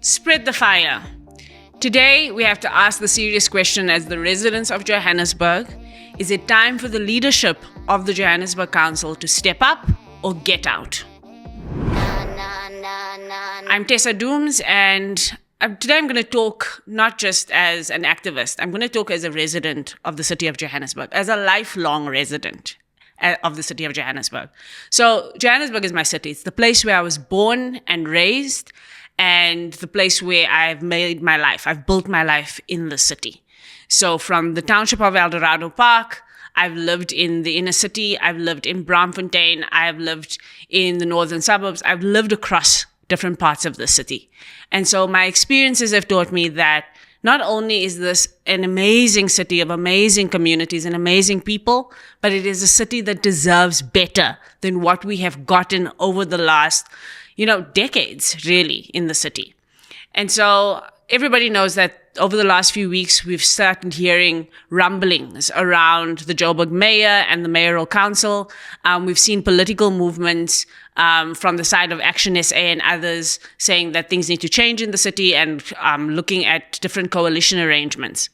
Spread the fire. Today, we have to ask the serious question as the residents of Johannesburg. Is it time for the leadership of the Johannesburg Council to step up or get out? I'm Tessa Dooms, and today I'm going to talk not just as an activist. I'm going to talk as a resident of the city of Johannesburg, as a lifelong resident of the city of Johannesburg. So Johannesburg is my city. It's the place where I was born and raised, and the place where I've made my life. I've built my life in the city. So from the township of Eldorado Park, I've lived in the inner city, I've lived in Braamfontein, I've lived in the northern suburbs, I've lived across different parts of the city. And so my experiences have taught me that not only is this an amazing city of amazing communities and amazing people, but it is a city that deserves better than what we have gotten over the last decades, really, in the city. And so everybody knows that over the last few weeks, we've started hearing rumblings around the Joburg mayor and the mayoral council. We've seen political movements from the side of ActionSA and others saying that things need to change in the city and looking at different coalition arrangements.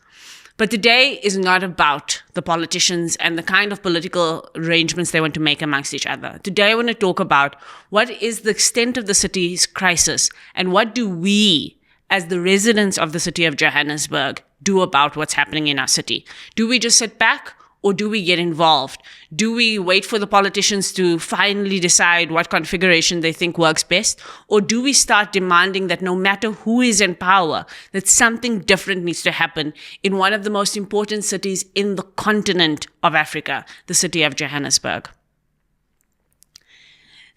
But today is not about the politicians and the kind of political arrangements they want to make amongst each other. Today I want to talk about what is the extent of the city's crisis and what do we, as the residents of the city of Johannesburg, do about what's happening in our city. Do we just sit back or do we get involved? Do we wait for the politicians to finally decide what configuration they think works best? Or do we start demanding that no matter who is in power, that something different needs to happen in one of the most important cities in the continent of Africa, the city of Johannesburg?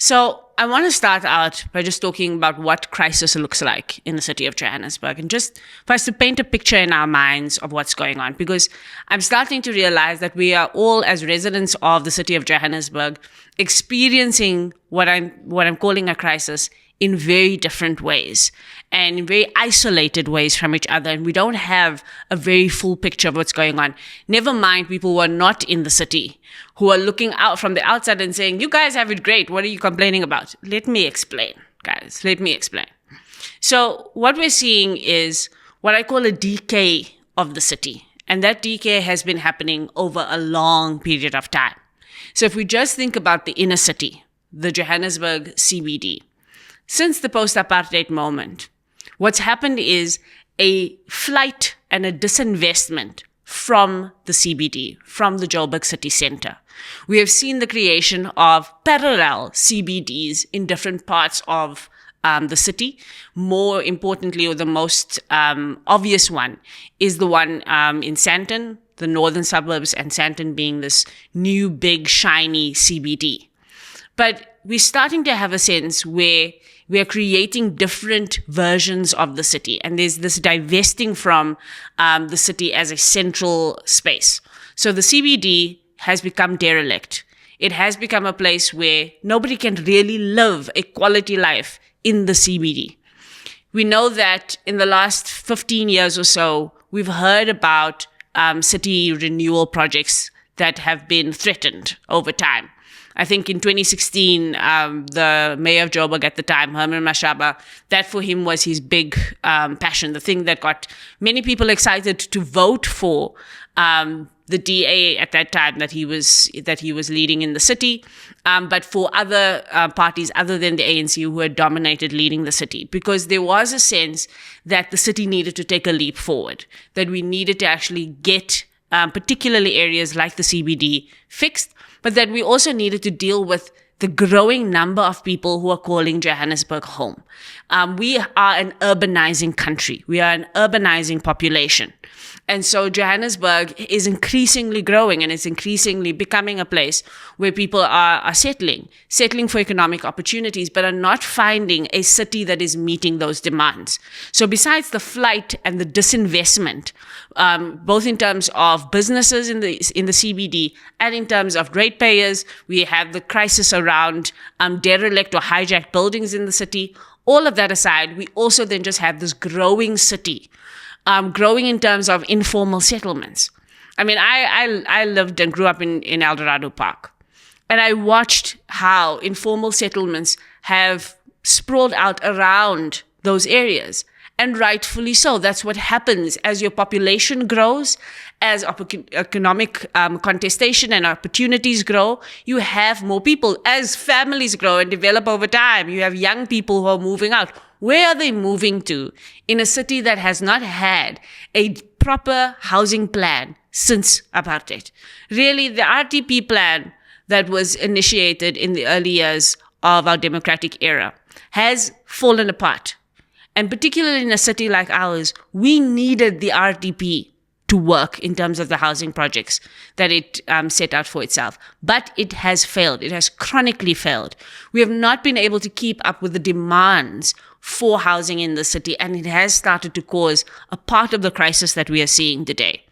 So I want to start out by just talking about what crisis looks like in the city of Johannesburg and just for us to paint a picture in our minds of what's going on, because I'm starting to realize that we are all, as residents of the city of Johannesburg, experiencing what I'm calling a crisis in very different ways and in very isolated ways from each other. And we don't have a very full picture of what's going on. Never mind people who are not in the city, who are looking out from the outside and saying, you guys have it great. What are you complaining about? Let me explain, guys. Let me explain. So what we're seeing is what I call a decay of the city. And that decay has been happening over a long period of time. So if we just think about the inner city, the Johannesburg CBD, since the post-apartheid moment, what's happened is a flight and a disinvestment from the CBD, from the Joburg city center. We have seen the creation of parallel CBDs in different parts of the city. More importantly, or the most obvious one, is the one in Sandton, the northern suburbs, and Sandton being this new, big, shiny CBD. But we're starting to have a sense where we are creating different versions of the city. And there's this divesting from the city as a central space. So the CBD has become derelict. It has become a place where nobody can really live a quality life in the CBD. We know that in the last 15 years or so, we've heard about city renewal projects that have been threatened over time. I think in 2016, the mayor of Joburg at the time, Herman Mashaba, that for him was his big passion, the thing that got many people excited to vote for the DA at that time that he was leading in the city, but for other parties other than the ANC who had dominated leading the city, because there was a sense that the city needed to take a leap forward, that we needed to actually get particularly areas like the CBD fixed, but that we also needed to deal with the growing number of people who are calling Johannesburg home. We are an urbanizing country. We are an urbanizing population. And so Johannesburg is increasingly growing, and it's increasingly becoming a place where people are settling for economic opportunities, but are not finding a city that is meeting those demands. So besides the flight and the disinvestment, both in terms of businesses in the CBD and in terms of ratepayers, we have the crisis around derelict or hijacked buildings in the city. All of that aside, we also then just have this growing city, growing in terms of informal settlements. I mean, I lived and grew up in Eldorado Park, and I watched how informal settlements have sprawled out around those areas. And rightfully so. That's what happens as your population grows, as economic contestation and opportunities grow. You have more people. As families grow and develop over time, you have young people who are moving out. Where are they moving to? In a city that has not had a proper housing plan since apartheid. Really, the RTP plan that was initiated in the early years of our democratic era has fallen apart. And particularly in a city like ours, we needed the RTP to work in terms of the housing projects that it set out for itself. But it has failed. It has chronically failed. We have not been able to keep up with the demands for housing in the city, and it has started to cause a part of the crisis that we are seeing today.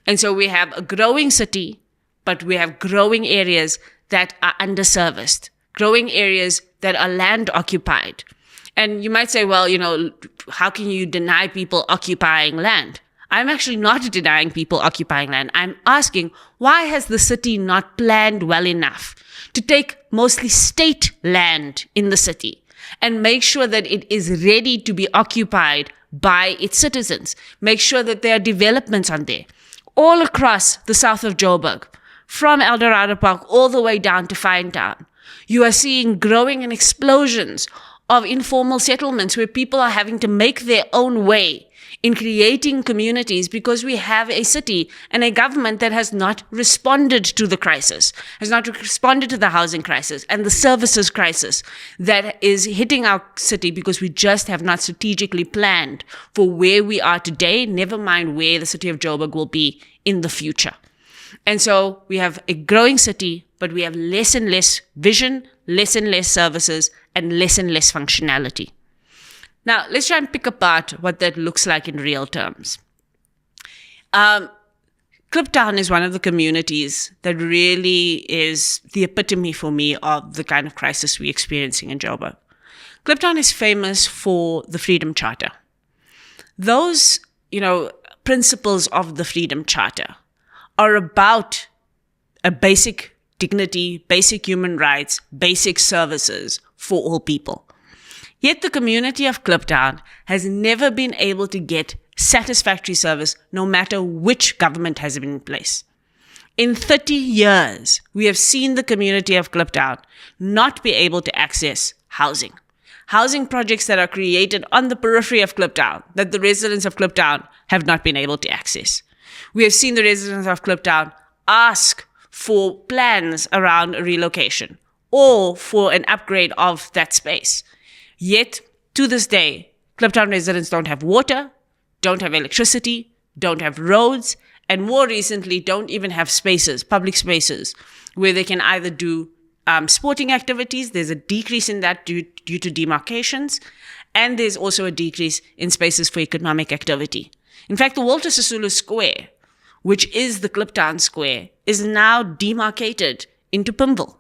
And so we have a growing city, but we have growing areas that are underserviced, growing areas that are land occupied. And you might say, well, how can you deny people occupying land? I'm actually not denying people occupying land. I'm asking, why has the city not planned well enough to take mostly state land in the city and make sure that it is ready to be occupied by its citizens? Make sure that there are developments on there. All across the south of Joburg, from Eldorado Park all the way down to Finetown, you are seeing growing and explosions of informal settlements where people are having to make their own way in creating communities because we have a city and a government that has not responded to the crisis, has not responded to the housing crisis and the services crisis that is hitting our city because we just have not strategically planned for where we are today, never mind where the city of Joburg will be in the future. And so we have a growing city, but we have less and less vision, less and less services, and less functionality. Now, let's try and pick apart what that looks like in real terms. Kliptown is one of the communities that really is the epitome for me of the kind of crisis we're experiencing in Joburg. Kliptown is famous for the Freedom Charter. Those, principles of the Freedom Charter are about a basic dignity, basic human rights, basic services for all people. Yet the community of Kliptown has never been able to get satisfactory service no matter which government has been in place. In 30 years, we have seen the community of Kliptown not be able to access housing. Housing projects that are created on the periphery of Kliptown that the residents of Kliptown have not been able to access. We have seen the residents of Kliptown ask for plans around a relocation or for an upgrade of that space. Yet, to this day, Kliptown residents don't have water, don't have electricity, don't have roads, and more recently, don't even have spaces, public spaces, where they can either do sporting activities. There's a decrease in that due to demarcations, and there's also a decrease in spaces for economic activity. In fact, the Walter Sisulu Square, which is the Kliptown Square, is now demarcated into Pimville.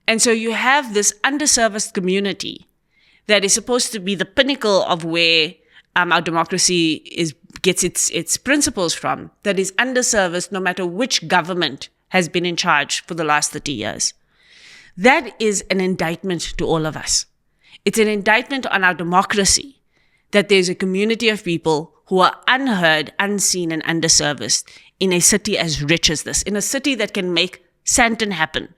And so you have this underserviced community that is supposed to be the pinnacle of where our democracy gets its principles from, that is underserviced no matter which government has been in charge for the last 30 years. That is an indictment to all of us. It's an indictment on our democracy that there's a community of people who are unheard, unseen, and underserviced in a city as rich as this, in a city that can make Sandton happen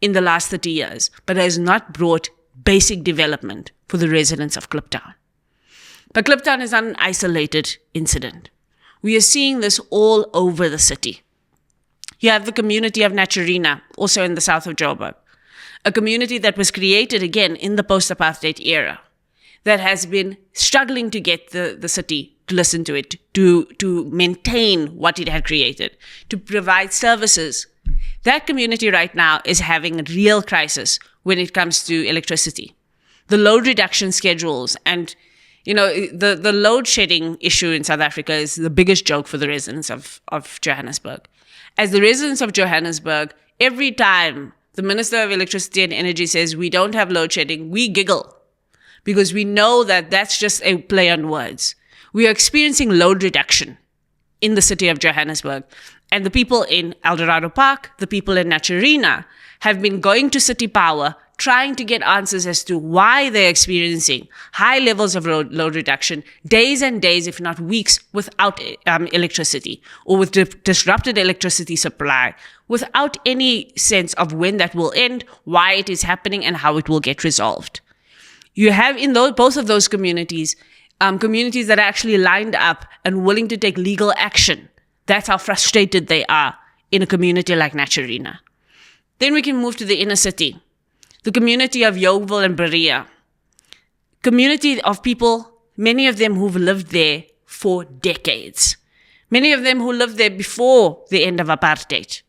in the last 30 years, but has not brought basic development for the residents of Kliptown. But Kliptown is not an isolated incident. We are seeing this all over the city. You have the community of Naturina, also in the south of Joburg, a community that was created again in the post-apartheid era, that has been struggling to get the city to listen to it, to maintain what it had created, to provide services. That community right now is having a real crisis when it comes to electricity. The load reduction schedules and, the load shedding issue in South Africa is the biggest joke for the residents of Johannesburg. As the residents of Johannesburg, every time the Minister of Electricity and Energy says we don't have load shedding, we giggle because we know that that's just a play on words. We are experiencing load reduction in the city of Johannesburg. And the people in Eldorado Park, the people in Naturina have been going to City Power trying to get answers as to why they're experiencing high levels of load reduction, days and days, if not weeks, without electricity, or with disrupted electricity supply, without any sense of when that will end, why it is happening, and how it will get resolved. You have in both of those communities, communities that are actually lined up and willing to take legal action. That's how frustrated they are in a community like Naturena. Then we can move to the inner city, the community of Yeoville and Berea. Community of people, many of them who've lived there for decades. Many of them who lived there before the end of apartheid,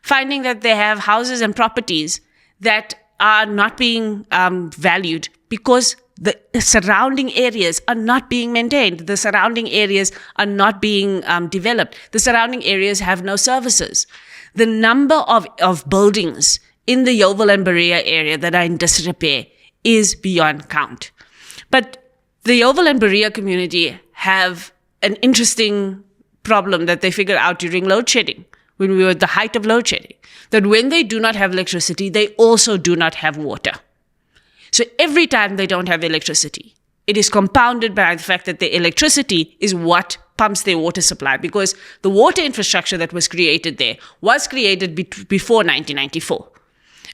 finding that they have houses and properties that are not being valued because the surrounding areas are not being maintained. The surrounding areas are not being developed. The surrounding areas have no services. The number of buildings in the Yeoville and Berea area that are in disrepair is beyond count. But the Yeoville and Berea community have an interesting problem that they figured out during load shedding, when we were at the height of load shedding, that when they do not have electricity, they also do not have water. So every time they don't have electricity, it is compounded by the fact that the electricity is what pumps their water supply, because the water infrastructure that was created there was created before 1994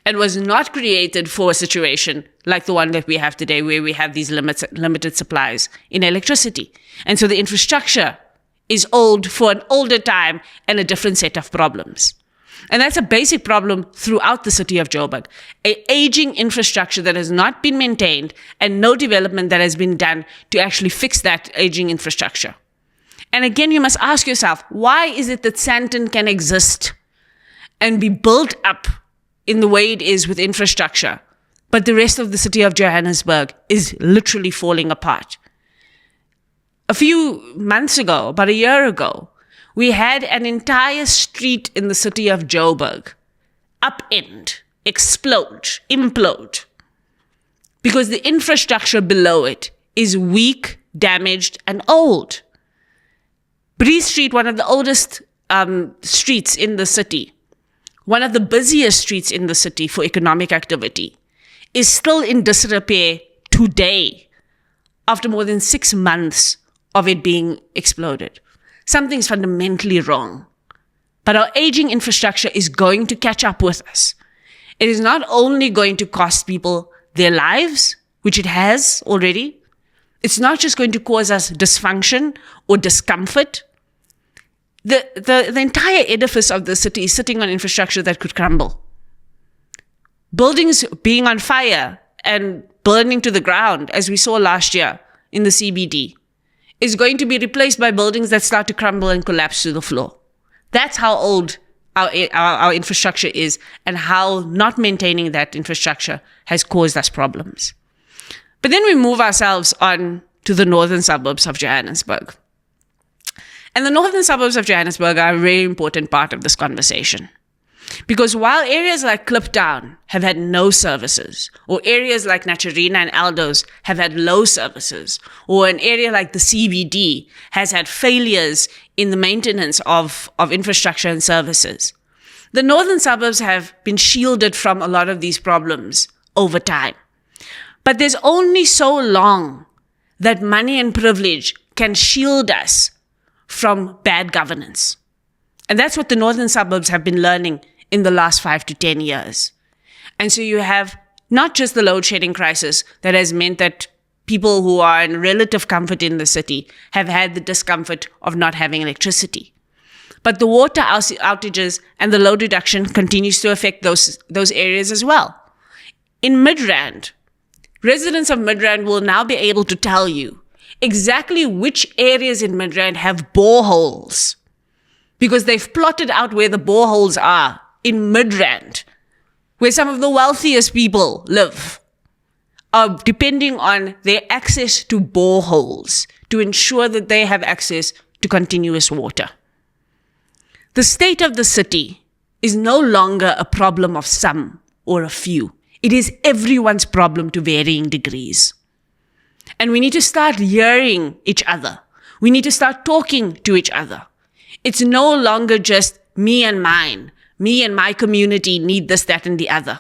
and was not created for a situation like the one that we have today, where we have these limited supplies in electricity. And so the infrastructure is old for an older time and a different set of problems. And that's a basic problem throughout the city of Joburg. An aging infrastructure that has not been maintained and no development that has been done to actually fix that aging infrastructure. And again, you must ask yourself, why is it that Sandton can exist and be built up in the way it is with infrastructure, but the rest of the city of Johannesburg is literally falling apart? A few months ago, about a year ago, we had an entire street in the city of Joburg upend, explode, implode, because the infrastructure below it is weak, damaged, and old. Bree Street, one of the oldest streets in the city, one of the busiest streets in the city for economic activity, is still in disrepair today after more than 6 months of it being exploded. Something's fundamentally wrong. But our aging infrastructure is going to catch up with us. It is not only going to cost people their lives, which it has already. It's not just going to cause us dysfunction or discomfort. The entire edifice of the city is sitting on infrastructure that could crumble. Buildings being on fire and burning to the ground, as we saw last year in the CBD, is going to be replaced by buildings that start to crumble and collapse to the floor. That's how old our infrastructure is, and how not maintaining that infrastructure has caused us problems. But then we move ourselves on to the northern suburbs of Johannesburg. And the northern suburbs of Johannesburg are a very important part of this conversation. Because while areas like Kliptown have had no services, or areas like Naturena and Aldos have had low services, or an area like the CBD has had failures in the maintenance of infrastructure and services, the northern suburbs have been shielded from a lot of these problems over time. But there's only so long that money and privilege can shield us from bad governance. And that's what the northern suburbs have been learning in the last 5 to 10 years. And so you have not just the load shedding crisis that has meant that people who are in relative comfort in the city have had the discomfort of not having electricity, but the water outages and the load reduction continues to affect those areas as well. In Midrand, residents of Midrand will now be able to tell you exactly which areas in Midrand have boreholes, because they've plotted out where the boreholes are in Midrand, where some of the wealthiest people live, are depending on their access to boreholes to ensure that they have access to continuous water. The state of the city is no longer a problem of some or a few. It is everyone's problem to varying degrees. And we need to start hearing each other. We need to start talking to each other. It's no longer just me and mine. Me and my community need this, that, and the other.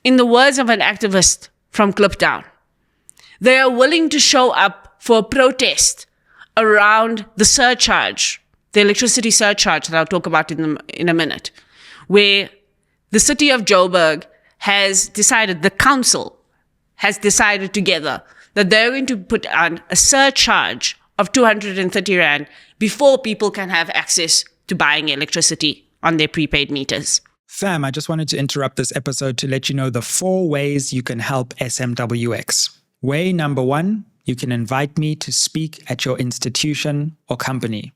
In the words of an activist from Kliptown, they are willing to show up for a protest around the surcharge, the electricity surcharge that I'll talk about in a minute, where the city of Joburg has decided, the council has decided together that they're going to put on a surcharge of 230 Rand before people can have access to buying electricity on their prepaid meters. Fam, I just wanted to interrupt this episode to let you know the 4 ways you can help SMWX. Way number 1, you can invite me to speak at your institution or company.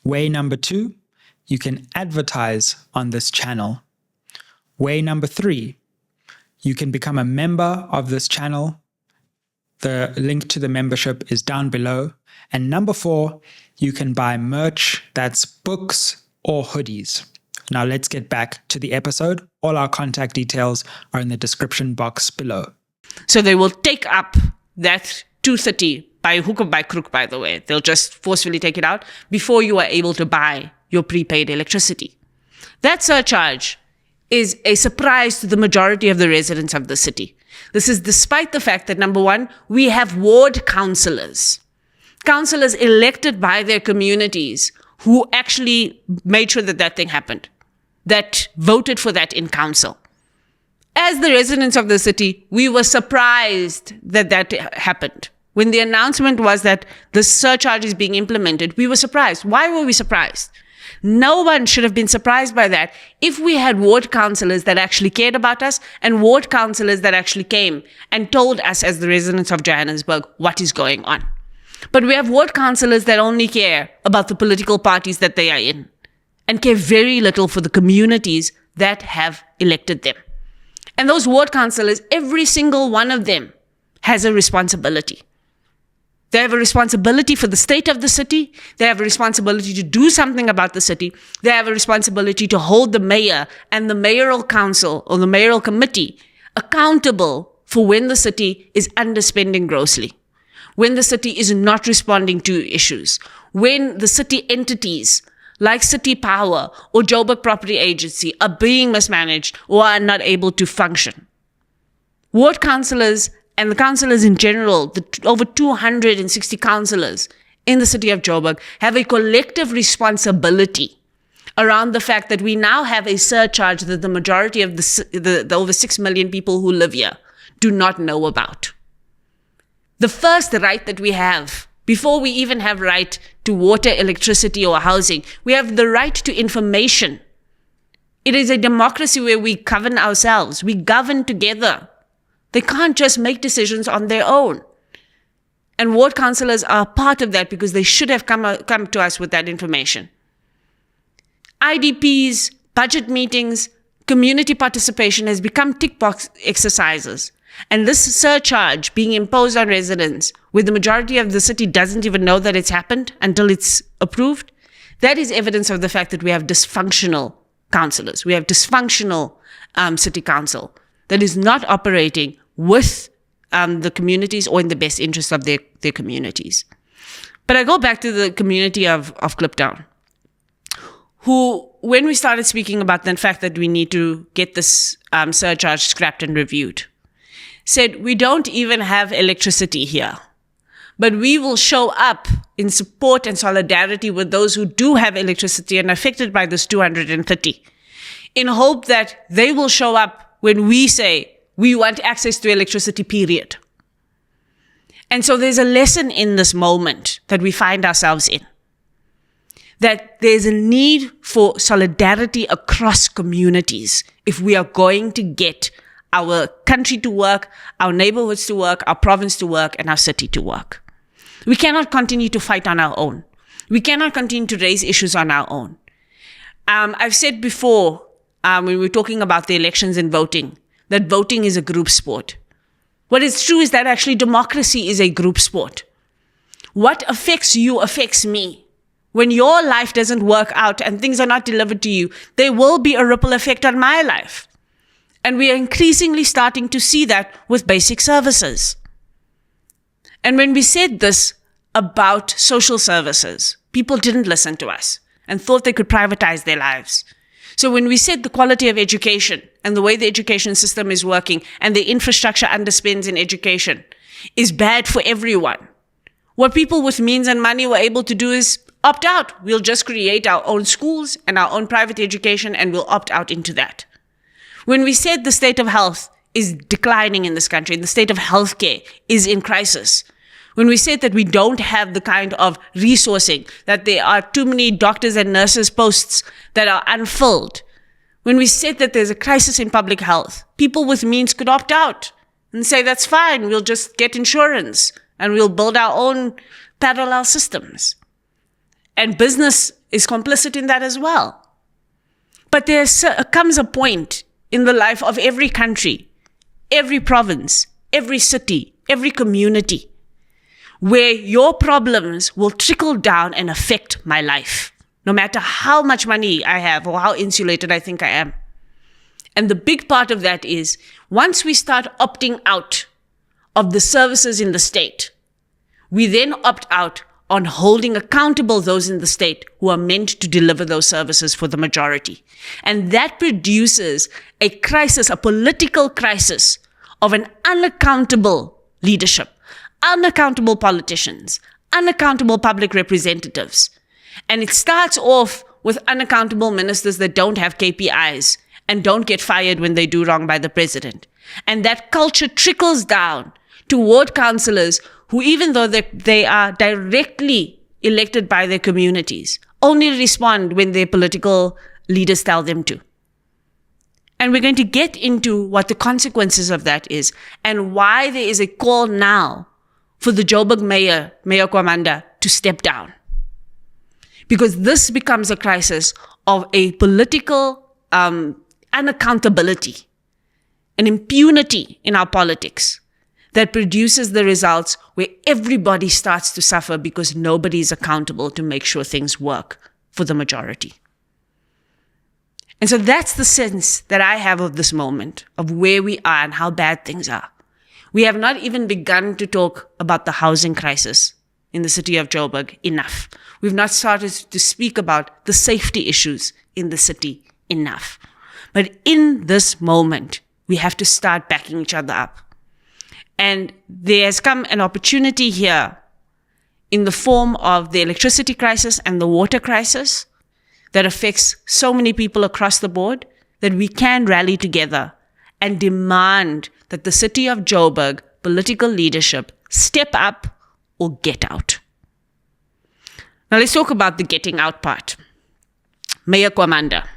Way number 2, you can advertise on this channel. Way number 3, you can become a member of this channel. The link to the membership is down below. And number 4, you can buy merch, that's books or hoodies. Now let's get back to the episode. All our contact details are in the description box below. So they will take up that 230 by hook or by crook, by the way. They'll just forcefully take it out before you are able to buy your prepaid electricity. That surcharge is a surprise to the majority of the residents of the city. This is despite the fact that, number 1, we have ward councillors. Councillors elected by their communities who actually made sure that that thing happened, that voted for that in council. As the residents of the city, we were surprised that that happened. When the announcement was that the surcharge is being implemented, we were surprised. Why were we surprised? No one should have been surprised by that if we had ward councillors that actually cared about us and ward councillors that actually came and told us as the residents of Johannesburg what is going on. But we have ward councillors that only care about the political parties that they are in and care very little for the communities that have elected them. And those ward councillors, every single one of them has a responsibility. They have a responsibility for the state of the city. They have a responsibility to do something about the city. They have a responsibility to hold the mayor and the mayoral council or the mayoral committee accountable for when the city is underspending grossly, when the city is not responding to issues, when the city entities like City Power or Joburg Property Agency are being mismanaged or are not able to function. Ward councillors and the councillors in general, the over 260 councillors in the city of Joburg, have a collective responsibility around the fact that we now have a surcharge that the majority of the over 6 million people who live here do not know about. The first right that we have, before we even have right to water, electricity, or housing, we have the right to information. It is a democracy where we govern ourselves. We govern together. They can't just make decisions on their own. And ward councillors are part of that because they should have come to us with that information. IDPs, budget meetings, community participation has become tick box exercises. And this surcharge being imposed on residents, where the majority of the city doesn't even know that it's happened until it's approved, that is evidence of the fact that we have dysfunctional councillors. We have dysfunctional city council that is not operating with the communities or in the best interest of their communities. But I go back to the community of Kliptown, who, when we started speaking about the fact that we need to get this surcharge scrapped and reviewed, said, we don't even have electricity here, but we will show up in support and solidarity with those who do have electricity and are affected by this 230, in hope that they will show up when we say we want access to electricity, period. And so there's a lesson in this moment that we find ourselves in, that there's a need for solidarity across communities if we are going to get our country to work, our neighborhoods to work, our province to work, and our city to work. We cannot continue to fight on our own. We cannot continue to raise issues on our own. I've said before, when we were talking about the elections and voting, that voting is a group sport. What is true is that actually democracy is a group sport. What affects you affects me. When your life doesn't work out and things are not delivered to you, there will be a ripple effect on my life. And we are increasingly starting to see that with basic services. And when we said this about social services, people didn't listen to us and thought they could privatize their lives. So when we said the quality of education and the way the education system is working and the infrastructure underspends in education is bad for everyone. What people with means and money were able to do is opt out. We'll just create our own schools and our own private education, and we'll opt out into that. When we said the state of health is declining in this country, and the state of healthcare is in crisis, when we said that we don't have the kind of resourcing, that there are too many doctors and nurses posts that are unfilled, when we said that there's a crisis in public health, people with means could opt out and say, that's fine, we'll just get insurance and we'll build our own parallel systems. And business is complicit in that as well. But there comes a point in the life of every country, every province, every city, every community, where your problems will trickle down and affect my life, no matter how much money I have or how insulated I think I am. And the big part of that is, once we start opting out of the services in the state, we then opt out on holding accountable those in the state who are meant to deliver those services for the majority. And that produces a crisis, a political crisis of an unaccountable leadership, unaccountable politicians, unaccountable public representatives. And it starts off with unaccountable ministers that don't have KPIs and don't get fired when they do wrong by the president. And that culture trickles down to ward councillors who, even though they are directly elected by their communities, only respond when their political leaders tell them to. And we're going to get into what the consequences of that is and why there is a call now for the Joburg Mayor Gwamanda, to step down. Because this becomes a crisis of a political unaccountability, an impunity in our politics that produces the results where everybody starts to suffer because nobody is accountable to make sure things work for the majority. And so that's the sense that I have of this moment, of where we are and how bad things are. We have not even begun to talk about the housing crisis in the city of Joburg enough. We've not started to speak about the safety issues in the city enough. But in this moment, we have to start backing each other up. And there has come an opportunity here in the form of the electricity crisis and the water crisis that affects so many people across the board, that we can rally together and demand that the city of Joburg political leadership step up or get out. Now let's talk about the getting out part. Mayor Gwamanda.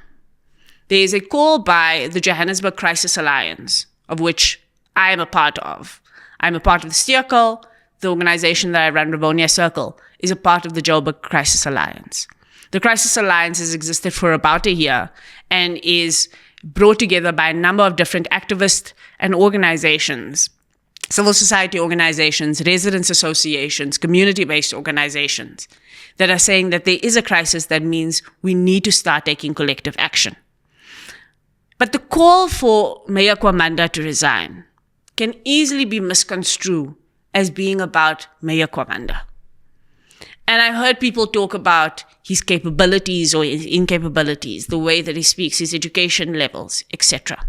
There is a call by the Johannesburg Crisis Alliance, of which I am a part of. I'm a part of the Circle. The organization that I run, Rivonia Circle, is a part of the Joburg Crisis Alliance. The Crisis Alliance has existed for about a year and is brought together by a number of different activists and organizations, civil society organizations, residents associations, community-based organizations that are saying that there is a crisis that means we need to start taking collective action. But the call for Mayor Gwamanda to resign can easily be misconstrued as being about Mayor Gwamanda. And I've heard people talk about his capabilities or his incapabilities, the way that he speaks, his education levels, etc.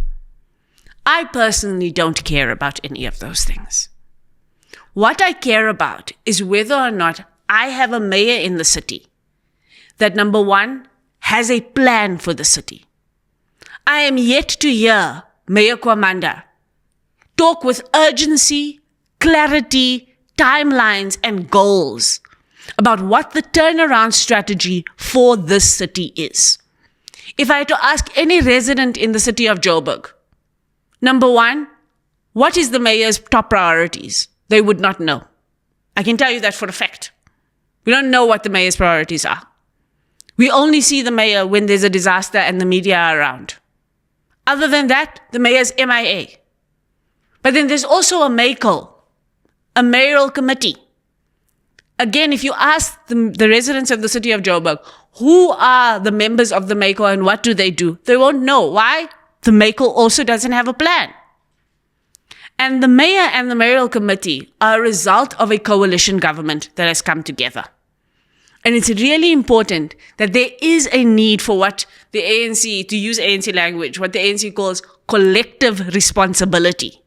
I personally don't care about any of those things. What I care about is whether or not I have a mayor in the city that, number one, has a plan for the city. I am yet to hear Mayor Gwamanda talk with urgency, clarity, timelines, and goals about what the turnaround strategy for this city is. If I had to ask any resident in the city of Joburg, number one, what is the mayor's top priorities? They would not know. I can tell you that for a fact. We don't know what the mayor's priorities are. We only see the mayor when there's a disaster and the media are around. Other than that, the mayor's MIA. But then there's also a MACO, a mayoral committee. Again, if you ask the residents of the city of Joburg, who are the members of the MACO and what do, they won't know. Why? The MACO also doesn't have a plan. And the mayor and the mayoral committee are a result of a coalition government that has come together. And it's really important that there is a need for what the ANC, to use ANC language, what the ANC calls collective responsibility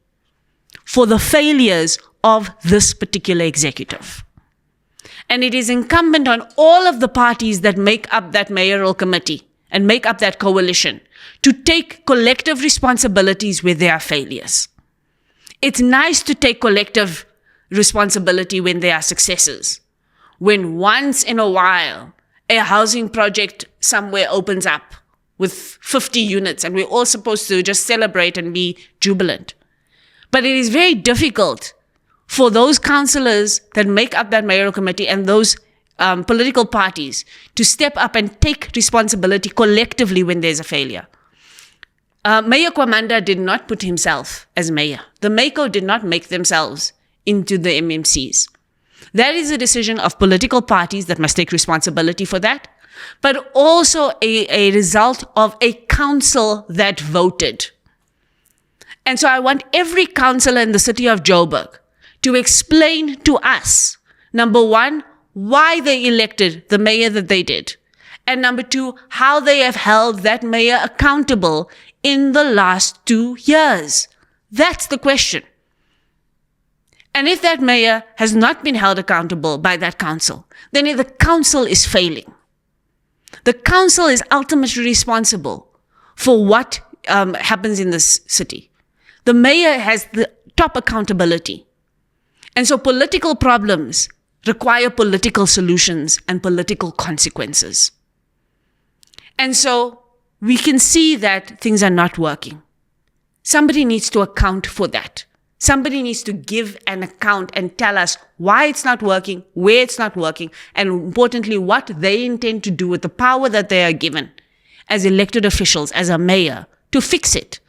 for the failures of this particular executive. And it is incumbent on all of the parties that make up that mayoral committee and make up that coalition to take collective responsibilities where there are failures. It's nice to take collective responsibility when there are successes. When once in a while, a housing project somewhere opens up with 50 units and we're all supposed to just celebrate and be jubilant. But it is very difficult for those councillors that make up that mayoral committee and those political parties to step up and take responsibility collectively when there's a failure. Mayor Gwamanda did not put himself as mayor. The MACO did not make themselves into the MMCs. That is a decision of political parties that must take responsibility for that, but also a result of a council that voted. And so I want every councillor in the city of Joburg to explain to us, number one, why they elected the mayor that they did, and number two, how they have held that mayor accountable in the last 2 years. That's the question. And if that mayor has not been held accountable by that council, then the council is failing. The council is ultimately responsible for what happens in this city. The mayor has the top accountability. And so political problems require political solutions and political consequences. And so we can see that things are not working. Somebody needs to account for that. Somebody needs to give an account and tell us why it's not working, where it's not working, and importantly, what they intend to do with the power that they are given as elected officials, as a mayor, to fix it.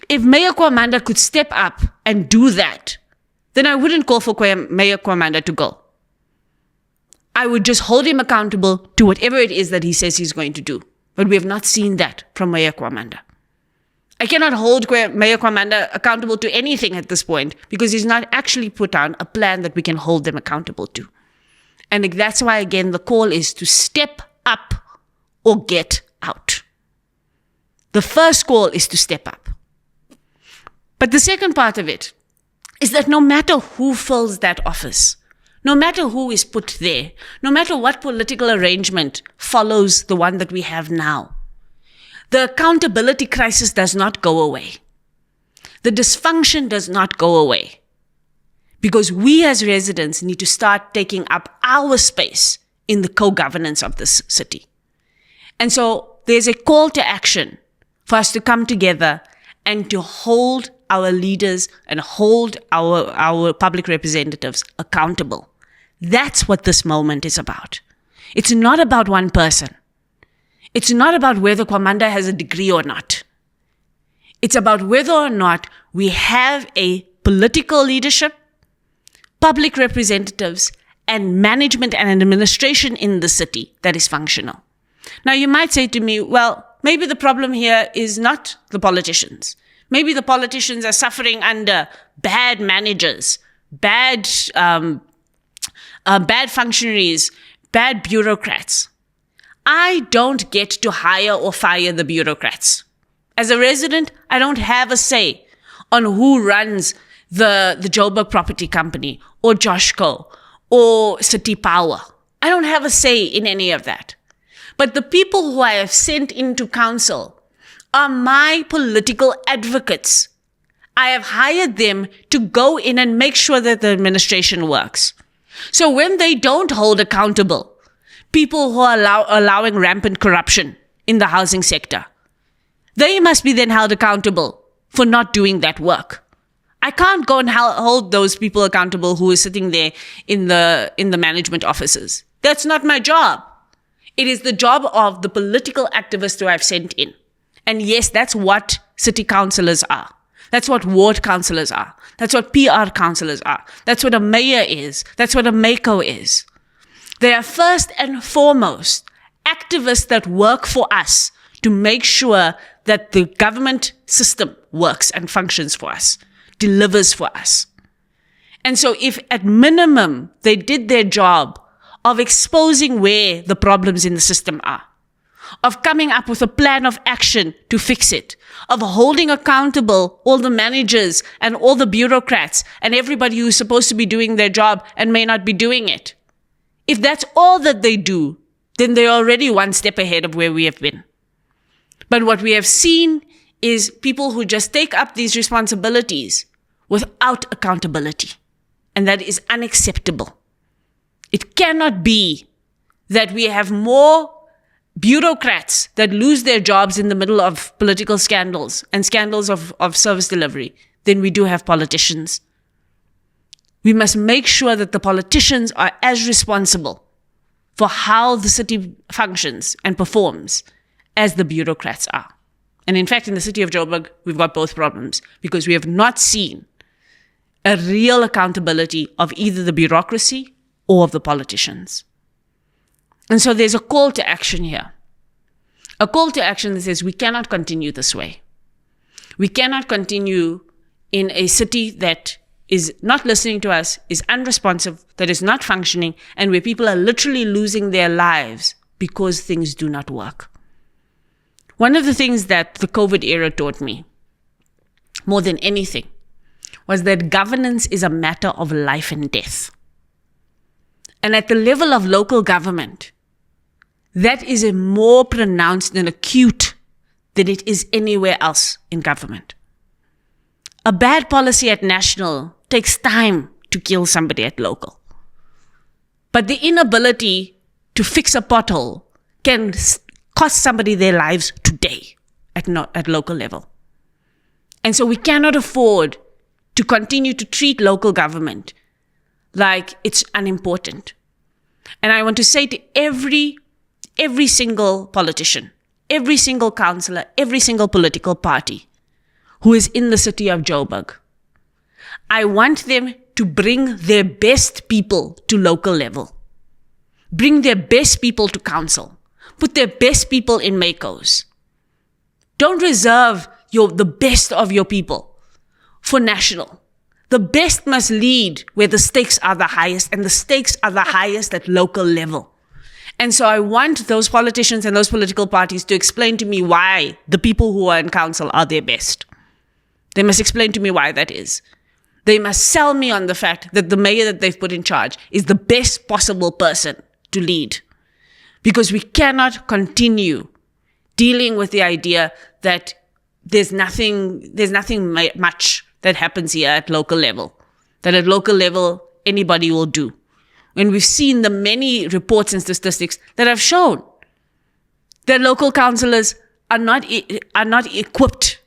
If Mayor Gwamanda could step up and do that, then I wouldn't call for Mayor Gwamanda to go. I would just hold him accountable to whatever it is that he says he's going to do. But we have not seen that from Mayor Gwamanda. I cannot hold Mayor Gwamanda accountable to anything at this point because he's not actually put on a plan that we can hold them accountable to. And that's why, again, the call is to step up or get out. The first call is to step up. But the second part of it is that no matter who fills that office, no matter who is put there, no matter what political arrangement follows the one that we have now, the accountability crisis does not go away. The dysfunction does not go away. Because we as residents need to start taking up our space in the co-governance of this city. And so there's a call to action for us to come together and to hold our leaders and hold our public representatives accountable. That's what this moment is about. It's not about one person. It's not about whether Gwamanda has a degree or not. It's about whether or not we have a political leadership, public representatives, and management and administration in the city that is functional. Now, you might say to me, well, maybe the problem here is not the politicians. Maybe the politicians are suffering under bad managers, bad functionaries, bad bureaucrats. I don't get to hire or fire the bureaucrats. As a resident, I don't have a say on who runs the Joburg Property Company or Joshco or City Power. I don't have a say in any of that. But the people who I have sent into council are my political advocates. I have hired them to go in and make sure that the administration works. So when they don't hold accountable people who are allowing rampant corruption in the housing sector, they must be then held accountable for not doing that work. I can't go and hold those people accountable who are sitting there in the management offices. That's not my job. It is the job of the political activists who I've sent in. And yes, that's what city councillors are. That's what ward councillors are. That's what PR councillors are. That's what a mayor is. That's what a MACO is. They are first and foremost activists that work for us to make sure that the government system works and functions for us, delivers for us. And so if at minimum they did their job of exposing where the problems in the system are, of coming up with a plan of action to fix it, of holding accountable all the managers and all the bureaucrats and everybody who's supposed to be doing their job and may not be doing it. If that's all that they do, then they're already one step ahead of where we have been. But what we have seen is people who just take up these responsibilities without accountability. And that is unacceptable. It cannot be that we have more bureaucrats that lose their jobs in the middle of political scandals and scandals of service delivery than we do have politicians. We must make sure that the politicians are as responsible for how the city functions and performs as the bureaucrats are. And in fact, in the city of Joburg, we've got both problems because we have not seen a real accountability of either the bureaucracy or of the politicians. And so there's a call to action here. A call to action that says we cannot continue this way. We cannot continue in a city that is not listening to us, is unresponsive, that is not functioning, and where people are literally losing their lives because things do not work. One of the things that the COVID era taught me, more than anything, was that governance is a matter of life and death. And at the level of local government, that is a more pronounced and acute than it is anywhere else in government. A bad policy at national takes time to kill somebody at local. But the inability to fix a pothole can cost somebody their lives today at local level. And so we cannot afford to continue to treat local government like it's unimportant. And I want to say to every single politician, every single councillor, every single political party who is in the city of Joburg, I want them to bring their best people to local level. Bring their best people to council. Put their best people in MACOs. Don't reserve the best of your people for national. The best must lead where the stakes are the highest, and the stakes are the highest at local level. And so I want those politicians and those political parties to explain to me why the people who are in council are their best. They must explain to me why that is. They must sell me on the fact that the mayor that they've put in charge is the best possible person to lead. Because we cannot continue dealing with the idea that there's nothing much that happens here at local level. That at local level, anybody will do. When we've seen the many reports and statistics that have shown that local councillors are not equipped,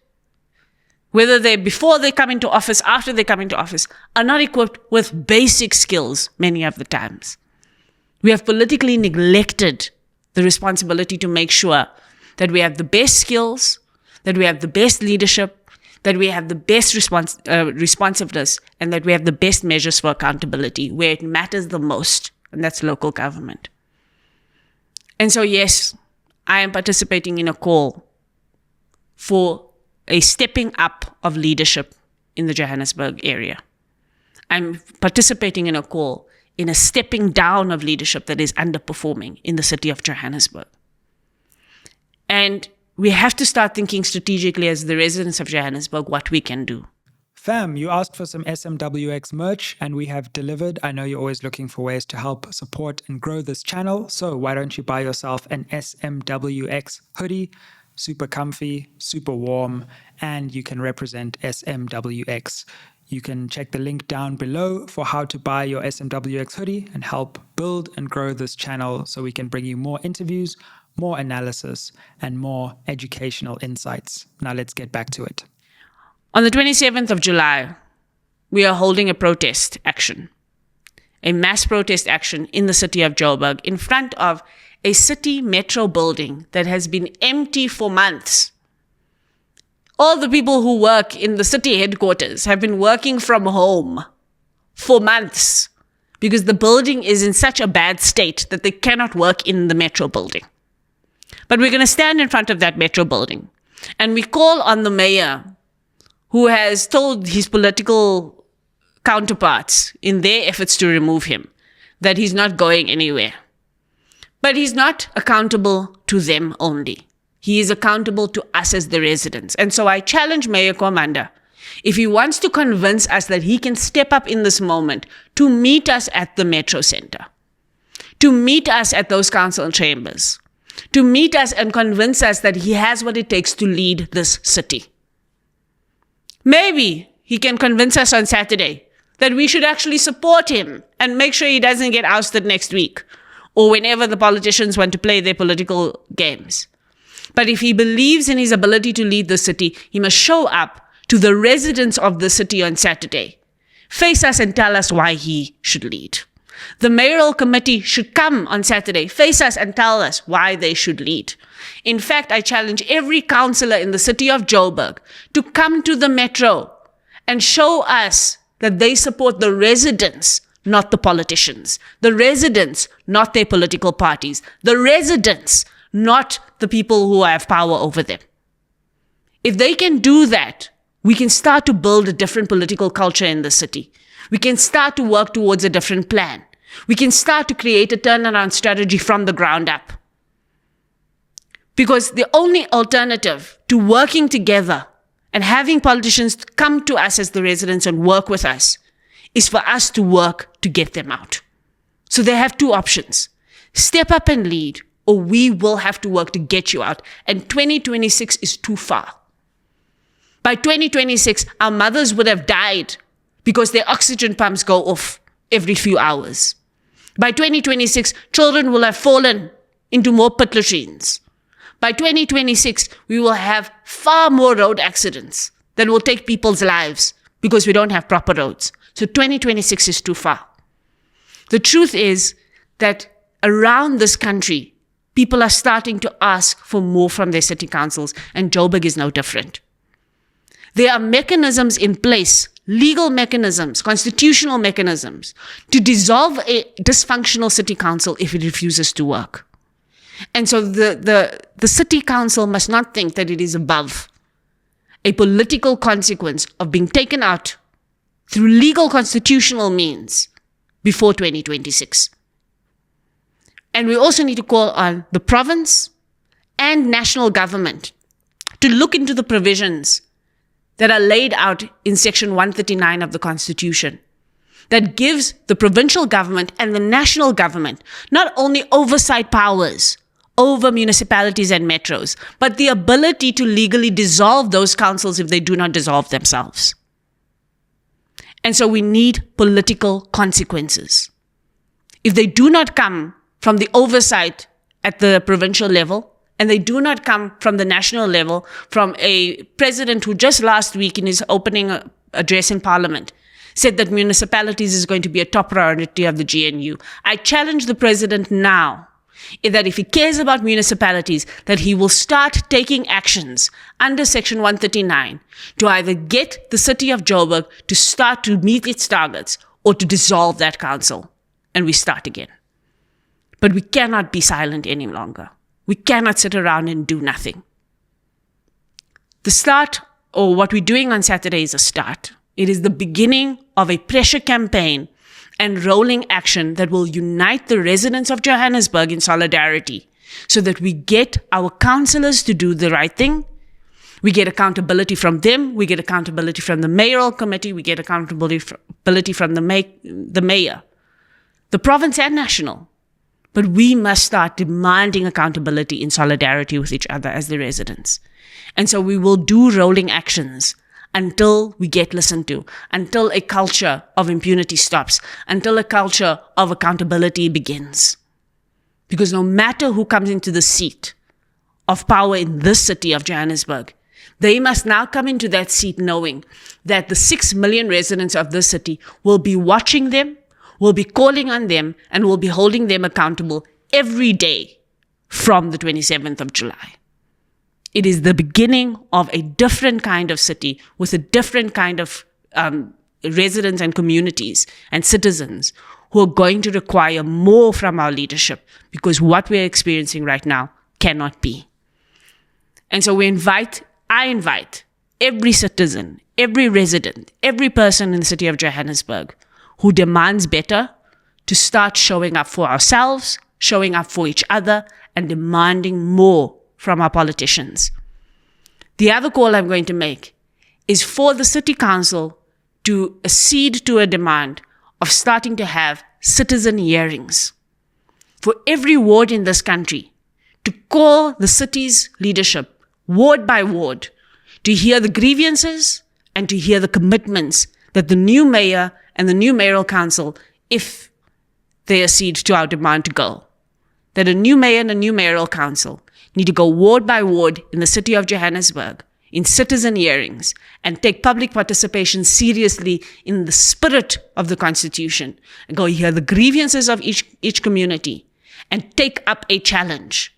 whether they're before they come into office, after they come into office, are not equipped with basic skills many of the times. We have politically neglected the responsibility to make sure that we have the best skills, that we have the best leadership, that we have the best responsiveness, and that we have the best measures for accountability where it matters the most, and that's local government. And so, yes, I am participating in a call for a stepping up of leadership in the Johannesburg area. I'm participating in a call in a stepping down of leadership that is underperforming in the city of Johannesburg. And we have to start thinking strategically as the residents of Johannesburg what we can do. Fam, you asked for some SMWX merch and we have delivered. I know you're always looking for ways to help support and grow this channel. So why don't you buy yourself an SMWX hoodie? Super comfy, super warm, and you can represent SMWX. You can check the link down below for how to buy your SMWX hoodie and help build and grow this channel so we can bring you more interviews, more analysis, and more educational insights. Now let's get back to it. On the 27th of July, we are holding a protest action, a mass protest action in the city of Joburg in front of a city metro building that has been empty for months. All the people who work in the city headquarters have been working from home for months because the building is in such a bad state that they cannot work in the metro building. But we're going to stand in front of that metro building and we call on the mayor, who has told his political counterparts in their efforts to remove him that he's not going anywhere. But he's not accountable to them only. He is accountable to us as the residents. And so I challenge Mayor Gwamanda, if he wants to convince us that he can step up in this moment to meet us at the Metro Center, to meet us at those council chambers, to meet us and convince us that he has what it takes to lead this city. Maybe he can convince us on Saturday that we should actually support him and make sure he doesn't get ousted next week or whenever the politicians want to play their political games. But if he believes in his ability to lead the city, he must show up to the residents of the city on Saturday, face us and tell us why he should lead. The mayoral committee should come on Saturday, face us and tell us why they should lead. In fact, I challenge every councillor in the city of Joburg to come to the Metro and show us that they support the residents, not the politicians. The residents, not their political parties. The residents, not the people who have power over them. If they can do that, we can start to build a different political culture in the city. We can start to work towards a different plan. We can start to create a turnaround strategy from the ground up. Because the only alternative to working together and having politicians come to us as the residents and work with us is for us to work to get them out. So they have two options. Step up and lead, or we will have to work to get you out. And 2026 is too far. By 2026, our mothers would have died because their oxygen pumps go off every few hours. By 2026, children will have fallen into more pit latrines. By 2026, we will have far more road accidents that will take people's lives because we don't have proper roads. So 2026 is too far. The truth is that around this country, people are starting to ask for more from their city councils, and Joburg is no different. There are mechanisms in place, legal mechanisms, constitutional mechanisms, to dissolve a dysfunctional city council if it refuses to work. And so the city council must not think that it is above a political consequence of being taken out through legal constitutional means before 2026. And we also need to call on the province and national government to look into the provisions that are laid out in Section 139 of the Constitution that gives the provincial government and the national government not only oversight powers over municipalities and metros, but the ability to legally dissolve those councils if they do not dissolve themselves. And so we need political consequences. If they do not come from the oversight at the provincial level, and they do not come from the national level, from a president who just last week in his opening address in Parliament said that municipalities is going to be a top priority of the GNU. I challenge the president now that if he cares about municipalities, that he will start taking actions under Section 139 to either get the city of Joburg to start to meet its targets or to dissolve that council, and we start again. But we cannot be silent any longer. We cannot sit around and do nothing. The start, or what we're doing on Saturday, is a start. It is the beginning of a pressure campaign and rolling action that will unite the residents of Johannesburg in solidarity so that we get our councillors to do the right thing. We get accountability from them. We get accountability from the mayoral committee. We get accountability from the mayor, the province and national. But we must start demanding accountability in solidarity with each other as the residents. And so we will do rolling actions until we get listened to, until a culture of impunity stops, until a culture of accountability begins. Because no matter who comes into the seat of power in this city of Johannesburg, they must now come into that seat knowing that the 6 million residents of this city will be watching them, will be calling on them, and will be holding them accountable every day from the 27th of July. It is the beginning of a different kind of city with a different kind of residents and communities and citizens who are going to require more from our leadership, because what we're experiencing right now cannot be. And so I invite every citizen, every resident, every person in the city of Johannesburg who demands better to start showing up for ourselves, showing up for each other, and demanding more from our politicians. The other call I'm going to make is for the city council to accede to a demand of starting to have citizen hearings for every ward in this country, to call the city's leadership ward by ward to hear the grievances and to hear the commitments that the new mayor and the new mayoral council, if they accede to our demand to go, that a new mayor and a new mayoral council need to go ward by ward in the city of Johannesburg in citizen hearings and take public participation seriously in the spirit of the Constitution, and go hear the grievances of each community and take up a challenge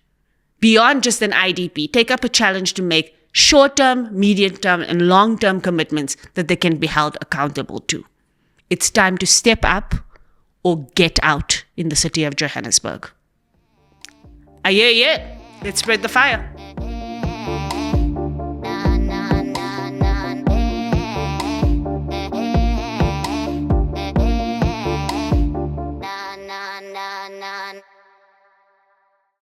beyond just an IDP, take up a challenge to make short-term, medium-term, and long-term commitments that they can be held accountable to. It's time to step up or get out in the city of Johannesburg. Aye, let's spread the fire.